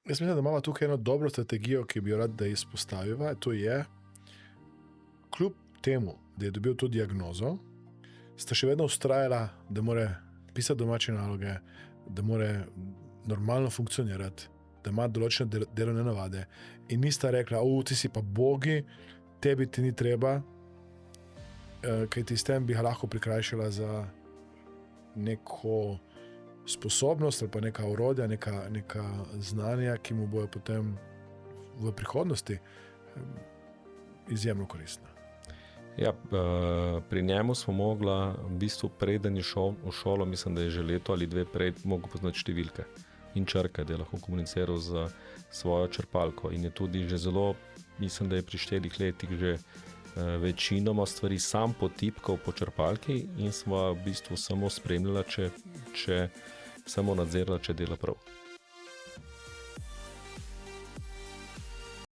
Jaz mislim, da imamo tukaj eno dobro strategijo, ki bi jo rad, da izpostaviva. To je, kljub temu, da je dobil to diagnozo, sta še vedno vztrajala, da mora pisati domače naloge, da mora normalno funkcionirati, da ima določene delovne navade in nista rekla, ti si pa bogi, tebi ti ni treba, kaj ti s tem bi lahko prikrajšala za neko sposobnost ali pa neka orodja, neka znanja, ki mu bojo potem v prihodnosti izjemno koristna. Ja, pri njemu smo mogla, v bistvu preden je šel v šolo, mislim, da je že leto ali dve prej mogel poznati številke in črke, da je lahko komuniciral z svojo črpalko in je tudi že zelo, mislim, da je pri 4 letih že večinoma stvari sam potipkal po črpalki in smo v bistvu samo spremljala, če samo nadzirala, če dela prav.